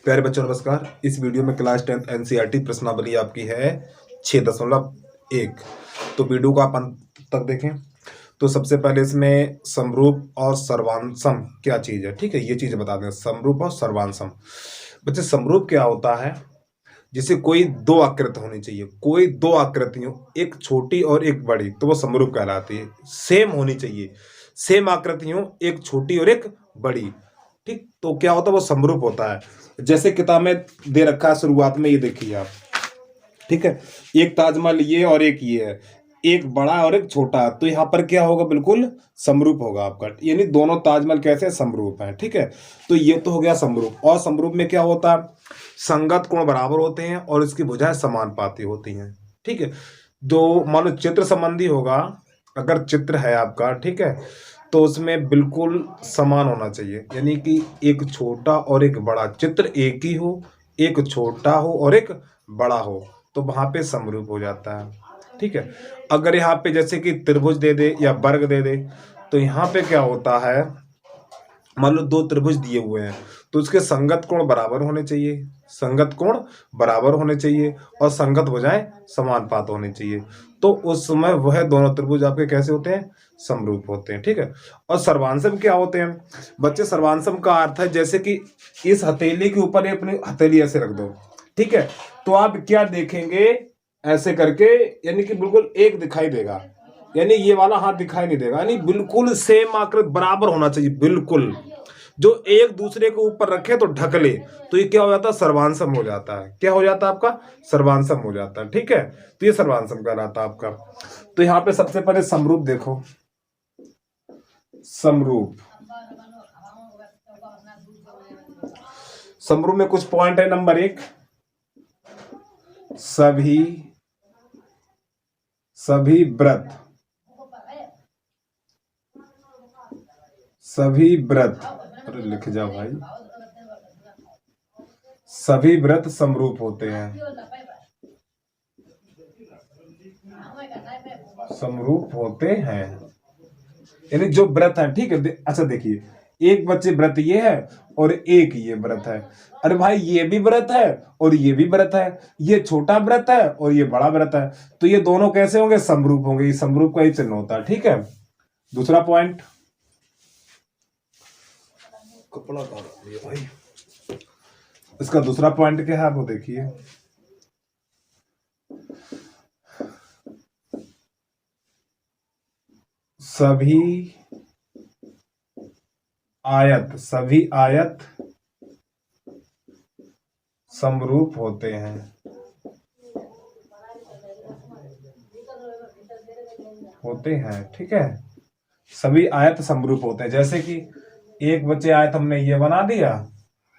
प्यारे बच्चों नमस्कार। इस वीडियो में क्लास 10th एनसीईआरटी प्रश्नावली आपकी है 6.1। तो वीडियो को आप अंत तक देखें। तो सबसे पहले इसमें समरूप और सर्वांशम क्या चीज़ है, ठीक है, ये चीज़ बता दें। समरूप और सर्वांशम बच्चे, समरूप क्या होता है? जैसे कोई दो आकृति होनी चाहिए, कोई दो आकृतियों, एक छोटी और एक बड़ी, तो वो समरूप कहलाती है। सेम होनी चाहिए, सेम आकृतियों, एक छोटी और एक बड़ी, ठीक, तो क्या होता है? वो समरूप होता है। जैसे किताब में दे रखा है शुरुआत में, ये देखिए आप, ठीक है, एक ताजमहल ये और एक ये है, एक बड़ा और एक छोटा, तो यहाँ पर क्या होगा? बिल्कुल समरूप होगा आपका, यानी दोनों ताजमहल कैसे समरूप हैं, ठीक है। तो ये तो हो गया समरूप। और समरूप में क्या होता है? संगत कोण बराबर होते हैं और इसकी भुजाएं समानुपाती होती हैं, ठीक है। जो मान लो चित्र संबंधी होगा, अगर चित्र है आपका, ठीक है, तो उसमें बिल्कुल समान होना चाहिए, यानी कि एक छोटा और एक बड़ा, चित्र एक ही हो, एक छोटा हो और एक बड़ा हो, तो वहां पे समरूप हो जाता है, ठीक है। अगर यहाँ पे जैसे कि त्रिभुज दे दे या वर्ग दे दे, तो यहाँ पे क्या होता है? मान लो दो त्रिभुज दिए हुए हैं, तो उसके संगत कोण बराबर होने चाहिए, संगत कोण बराबर होने चाहिए और संगत भुजाएं समानुपात होनी चाहिए। तो उस समय वह दोनों त्रिभुज आपके कैसे होते हैं? समरूप होते हैं, ठीक है। और सर्वांशम क्या होते हैं बच्चे? सर्वांशम का अर्थ है जैसे कि इस हथेली के ऊपर अपनी हथेली ऐसे रख दो, ठीक है, तो आप क्या देखेंगे? ऐसे करके, यानी कि बिल्कुल एक दिखाई देगा, यानी ये वाला हाथ दिखाई नहीं देगा, यानी बिल्कुल सेम आकृति बराबर होना चाहिए, बिल्कुल। जो एक दूसरे के ऊपर रखे तो ढक ले, तो ये क्या हो जाता है? सर्वांशम हो जाता है। क्या हो जाता है आपका? सर्वांशम हो जाता है, ठीक है। तो ये सर्वांशम कहलाता है आपका। तो यहाँ पे सबसे पहले समरूप देखो, समरूप, समरूप में कुछ पॉइंट है। नंबर 1, सभी व्रत, सभी व्रत, अरे लिख जाओ भाई, सभी व्रत समरूप होते हैं, समरूप होते हैं, यानी जो व्रत है, ठीक है। अच्छा देखिए, एक बच्चे व्रत ये है और एक ये व्रत है। अरे भाई, ये भी व्रत है और ये भी व्रत है, ये छोटा व्रत है और ये बड़ा व्रत है, तो ये दोनों कैसे होंगे? समरूप होंगे। ये समरूप का ही चिन्ह होता है, ठीक है। दूसरा पॉइंट, कपड़ा भाई, इसका दूसरा पॉइंट क्या है वो देखिए, सभी आयत, सभी आयत समरूप होते हैं, होते हैं, ठीक है। सभी आयत समरूप होते हैं। जैसे कि एक बच्चे आयत हमने ये बना दिया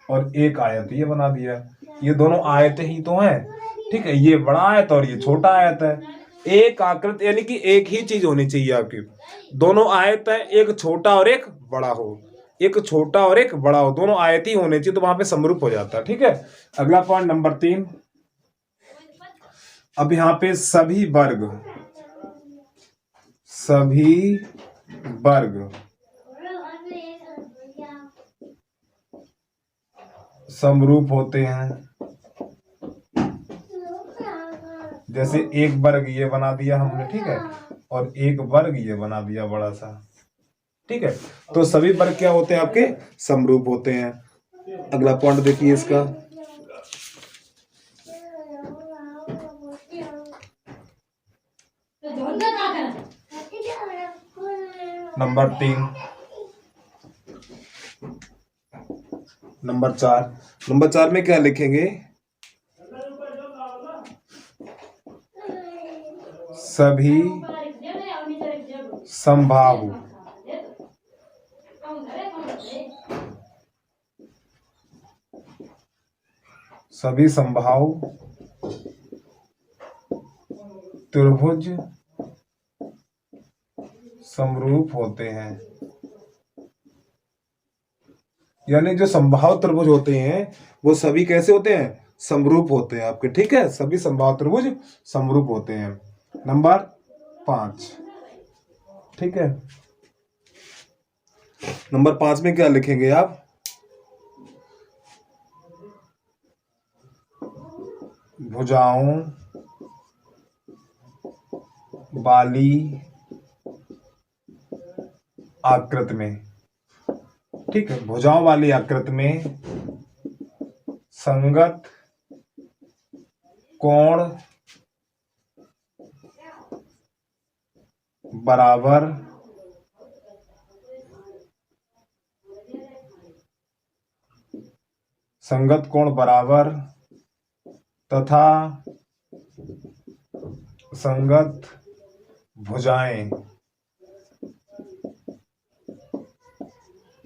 और एक आयत ये बना दिया, ये दोनों आयत ही तो हैं, ठीक है। ये बड़ा आयत और ये छोटा आयत है। एक आकृति, यानी कि एक ही चीज होनी चाहिए आपकी। दोनों आयत है, एक छोटा और एक बड़ा हो, एक छोटा और एक बड़ा हो, दोनों आयत ही होने चाहिए, तो वहां पे समरूप हो जाता है, ठीक है। अगला पॉइंट नंबर 3, अब यहाँ पे सभी वर्ग, सभी वर्ग समरूप होते हैं। जैसे एक वर्ग ये बना दिया हमने, ठीक है, और एक वर्ग ये बना दिया बड़ा सा, ठीक है। तो सभी वर्ग क्या होते हैं? आपके समरूप होते हैं। अगला पॉइंट देखिए इसका, नंबर 3, नंबर 4, नंबर 4 में क्या लिखेंगे? सभी समबाहु, सभी समबाहु त्रिभुज समरूप होते हैं, यानी जो समबाहु त्रिभुज होते हैं वो सभी कैसे होते हैं? समरूप होते हैं आपके, ठीक है। सभी समबाहु त्रिभुज समरूप होते हैं। नंबर 5, ठीक है। नंबर 5 में क्या लिखेंगे आप? भुजाओं वाली आकृति में, ठीक है, भुजाओं वाली आकृति में संगत कोण बराबर संगत कोण बराबर तथा संगत भुजाएं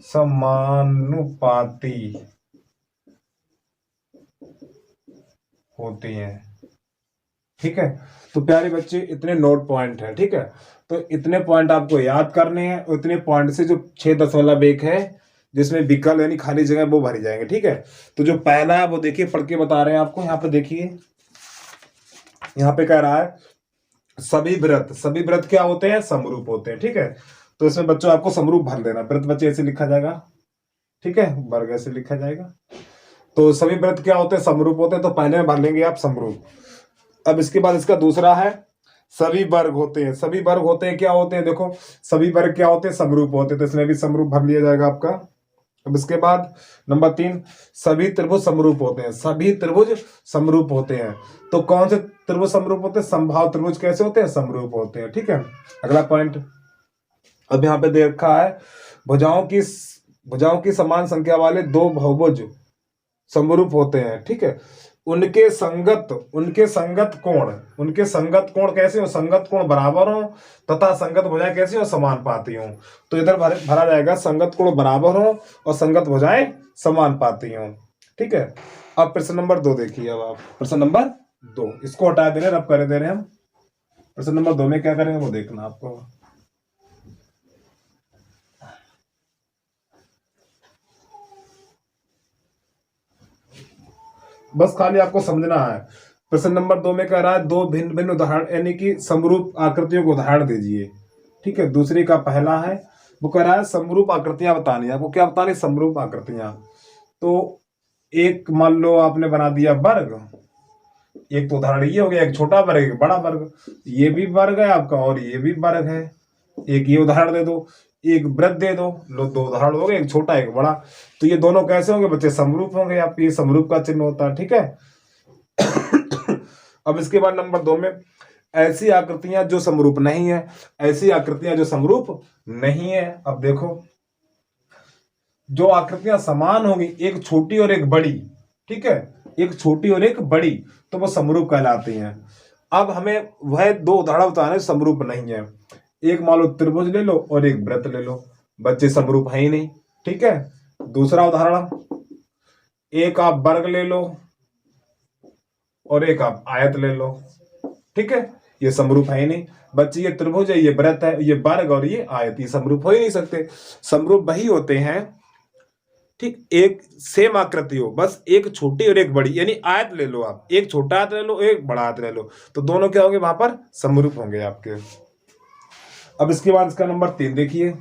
समानुपाती होती हैं। ठीक है, तो प्यारे बच्चे इतने नोट पॉइंट है। ठीक है, तो इतने पॉइंट आपको याद करने हैं और इतने पॉइंट से जो 6.1 है जिसमें विकल्प यानी खाली जगह वो भरी जाएंगे। ठीक है, तो जो पहला है वो देखिए पढ़ के बता रहे हैं आपको। यहाँ पे देखिए, यहाँ पे कह रहा है सभी व्रत क्या होते हैं? समरूप होते हैं। ठीक है, तो इसमें बच्चों आपको समरूप भर देना। व्रत बच्चे ऐसे लिखा जाएगा, ठीक है, वर्ग ऐसे लिखा जाएगा। तो सभी व्रत क्या होते हैं? समरूप होते हैं। तो पहले में भर लेंगे आप समरूप। अब इसके बाद इसका दूसरा है सभी वर्ग होते हैं। सभी वर्ग होते हैं क्या होते हैं? देखो, सभी वर्ग क्या होते हैं? समरूप होते हैं, तो इसमें भी समरूप भर लिया जाएगा आपका। अब इसके बाद नंबर 3, सभी त्रिभुज समरूप होते हैं। सभी त्रिभुज समरूप होते हैं। तो कौन से त्रिभुज समरूप होते हैं? समबाहु त्रिभुज कैसे होते हैं? समरूप होते हैं। ठीक है, अगला पॉइंट अब यहाँ पे दे रखा है भुजाओं की समान संख्या वाले दो बहुभुज समरूप होते हैं। ठीक है, उनके संगत कोण कैसे हो? संगत कोण बराबर हो तथा संगत भुजाएं कैसी हो? समानुपाती हो। तो इधर भरा जाएगा संगत कोण बराबर हो और संगत भुजाएं समानुपाती हो। ठीक है, अब प्रश्न नंबर 2 देखिए। अब आप प्रश्न नंबर 2 इसको हटा दे रहे हैं, अब कर दे रहे हैं हम। प्रश्न नंबर 2 में क्या करेंगे वो देखना आपको। बस खाली आपको समझना है। प्रश्न नंबर 2 में कह रहा है दो भिन्न भिन्न उदाहरण यानी कि समरूप आकृतियों को उदाहरण दीजिए। ठीक है, दूसरे का पहला है वो कह रहा है समरूप आकृतियां बतानी। आपको क्या बतानी? समरूप आकृतियां। तो एक मान लो आपने बना दिया वर्ग, एक तो उदाहरण ये हो गया, एक छोटा वर्ग एक बड़ा वर्ग। ये भी वर्ग है आपका और ये भी वर्ग है। एक ये उदाहरण दे दो, एक वृत्त दे दो, लो 2 उदाहरण हो गए, एक छोटा एक बड़ा। तो ये दोनों कैसे होंगे बच्चे? समरूप होंगे। आपके ये समरूप का चिन्ह होता है। ठीक है, अब इसके बाद नंबर 2 में ऐसी आकृतियां जो समरूप नहीं है। ऐसी आकृतियां जो समरूप नहीं है। अब देखो, जो आकृतियां समान होंगी, एक छोटी और एक बड़ी, ठीक है, एक छोटी और एक बड़ी, तो वो समरूप कहलाती हैं। अब हमें वह 2 उदाहरण बताने समरूप नहीं है। एक मान लो त्रिभुज ले लो और एक वृत्त ले लो, बच्चे समरूप है ही नहीं। ठीक है, दूसरा उदाहरण, एक आप वर्ग ले लो और एक आप आयत ले लो। ठीक है, ये समरूप है ही नहीं बच्चे। ये त्रिभुज है, ये वृत्त है, ये वर्ग और ये आयत, ये समरूप हो ही नहीं सकते। समरूप वही होते हैं, ठीक, एक सेम आकृति हो, बस एक छोटी और एक बड़ी, यानी आयत ले लो आप, एक छोटा आयत ले लो एक बड़ा आयत ले लो, तो दोनों क्या होंगे वहां पर? समरूप होंगे आपके। अब इसके बाद इसका नंबर 3 देखिए।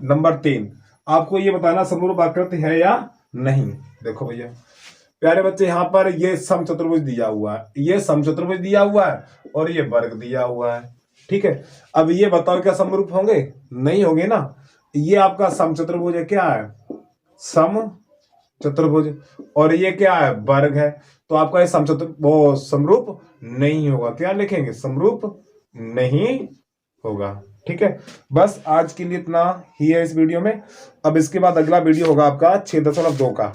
नंबर 3 आपको ये बताना समरूप आकृति है या नहीं। देखो भैया प्यारे बच्चे, यहाँ पर ये समचतुर्भुज दिया हुआ है, ये समचतुर्भुज दिया हुआ है और ये वर्ग दिया हुआ है। ठीक है, अब ये बताओ क्या समरूप होंगे? नहीं होंगे ना। ये आपका समचतुर्भुज है, क्या है? समचतुर्भुज। और ये क्या है? वर्ग है। तो आपका ये समरूप नहीं होगा। क्या लिखेंगे? समरूप नहीं होगा। ठीक है, बस आज के लिए इतना ही है इस वीडियो में। अब इसके बाद अगला वीडियो होगा आपका 6.2 का।